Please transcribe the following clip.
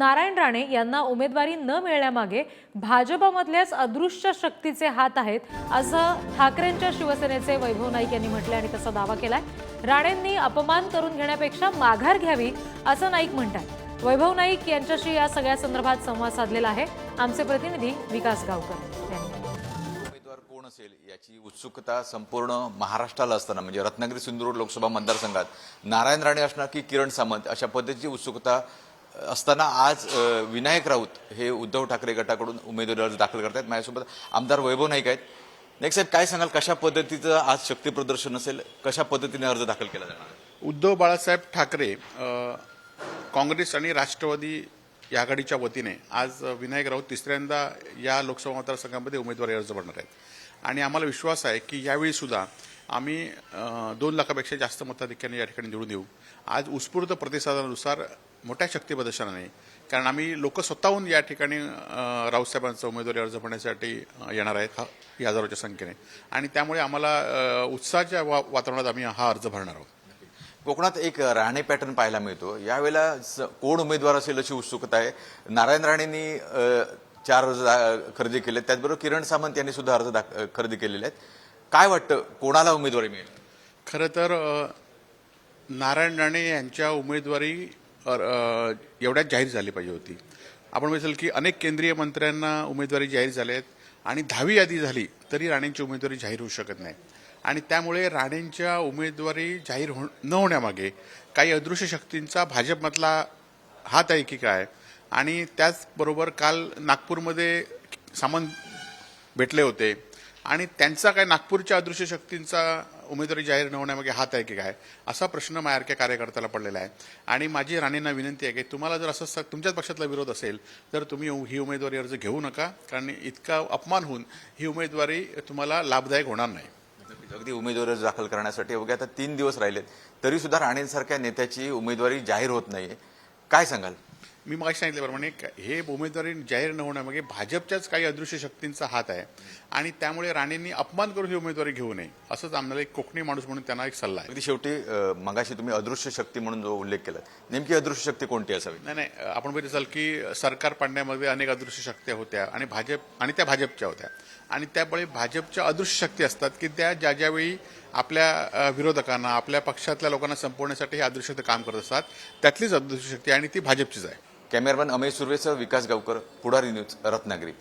नारायण राणे यांना उमेदवारी न मिळण्यामागे भाजपमधल्याच अदृश्य शक्तीचे हात आहेत असं ठाकरेंच्या शिवसेनेचे वैभव नाईक यांनी म्हटले आणि तसा दावा केलाय। राणेंनी अपमान करून घेण्यापेक्षा माघार घ्यावी असं नाईक म्हणतात। वैभव नाईक यांच्याशी या सगळ्या संदर्भात संवाद साधलेला आहे आमचे प्रतिनिधी विकास गावकर यांनी। कोण असेल याची उत्सुकता संपूर्ण महाराष्ट्राला असताना म्हणजे रत्नागिरी सिंधुदुर्ग लोकसभा मतदारसंघात नारायण राणे असणार की किरण सामंत अशा पद्धतीची उत्सुकता असताना आज विनायक राऊत हे उद्धव ठाकरे गटाकडून उमेदवारी अर्ज दाखल करतात। माझ्यासोबत आमदार वैभव नाईक आहेत। नाईक साहेब, काय सांगाल, कशा पद्धतीचं आज शक्ती प्रदर्शन असेल, कशा पद्धतीने अर्ज दाखल केला जाणार? उद्धव बाळासाहेब ठाकरे काँग्रेस आणि राष्ट्रवादी या आघाडीच्या वतीने आज विनायक राऊत तिसऱ्यांदा या लोकसभा मतदारसंघामध्ये उमेदवारी अर्ज भरणार आहेत आणि आम्हाला विश्वास आहे की यावेळी सुद्धा आम्ही 2 लाखापेक्षा जास्त मताधिक्याने या ठिकाणी निवडून येऊ। आज उत्स्फूर्त प्रतिसादानुसार मोठ्या शक्ती प्रदर्शनाने, कारण आम्ही लोक स्वतःहून या ठिकाणी राऊतसाहेबांचा उमेदवारी अर्ज भरण्यासाठी येणार आहेत हजारोच्या संख्येने आणि त्यामुळे आम्हाला उत्साहाच्या वातावरणात आम्ही हा अर्ज भरणार आहोत। कोकणात एक राणे पॅटर्न पाहायला मिळतो। यावेळेला कोण उमेदवार असेल अशी उत्सुकता आहे। नारायण राणेंनी 4 अर्ज खरेदी केले, त्याचबरोबर किरण सामंत यांनी सुद्धा अर्ज खरेदी केलेले आहेत। काय वाटतं, कोणाला उमेदवारी मिळेल? खरं तर नारायण राणे यांच्या उमेदवारी एवढ्यात जाहीर झाली पाहिजे होती। आपण म्हणेल की अनेक केंद्रीय मंत्र्यांना उमेदवारी जाहीर झाल्या आहेत आणि 10वी यादी झाली तरी राणेंची उमेदवारी जाहीर होऊ शकत नाही आणि त्यामुळे राणेंच्या उमेदवारी जाहीर न होण्यामागे काही अदृश्य शक्तींचा भाजपमधला हात आहे की काय। आणि त्याचबरोबर काल नागपूरमध्ये सामंत भेटले होते आणि त्यांचा काय नागपूरच्या अदृश्य शक्तींचा उमेदवारी जाहीर न होण्यामागे हात आहे की काय असा प्रश्न माझ्यासारख्या कार्यकर्त्याला पडलेला आहे। आणि माझी राणेंना विनंती आहे की तुम्हाला जर असं तुमच्याच पक्षातला विरोध असेल तर तुम्ही ही उमेदवारी अर्ज घेऊ नका, कारण इतका अपमान होऊन ही उमेदवारी तुम्हाला लाभदायक होणार नाही। अगदी उमेदवारी अर्ज दाखल करण्यासाठी अवघ्या आता 3 दिवस राहिलेत तरी सुद्धा राणेंसारख्या नेत्याची उमेदवारी जाहीर होत नाहीये, काय सांगाल? मी मगाशी सांगितल्याप्रमाणे हे उमेदवारी जाहीर न होण्यामागे भाजपच्याच काही अदृश्य शक्तींचा हात आहे आणि त्यामुळे राणेंनी अपमान करून ही उमेदवारी घेऊ नये असंच आम्हाला एक कोकणी माणूस म्हणून त्यांना एक सल्ला आहे। अगदी शेवटी मगाशी तुम्ही अदृश्य शक्ती म्हणून जो उल्लेख केला, नेमकी अदृश्य शक्ती कोणती असावी? नाही, आपण बघितलं की सरकार पाडण्यामध्ये अनेक अदृश्य शक्ती होत्या आणि त्या भाजपच्या होत्या आणि त्यामुळे भाजपच्या अदृश्य शक्ती असतात की त्या ज्यावेळी आपल्या विरोधकांना आपल्या पक्षातल्या लोकांना संपवण्यासाठी हे अदृश्य काम करत असतात, त्यातलीच अदृश्य शक्ती आणि ती भाजपचीच आहे। कॅमेरामॅन अमेय सुर्वेसह विकास गावकर, पुढारी न्यूज, रत्नागिरी।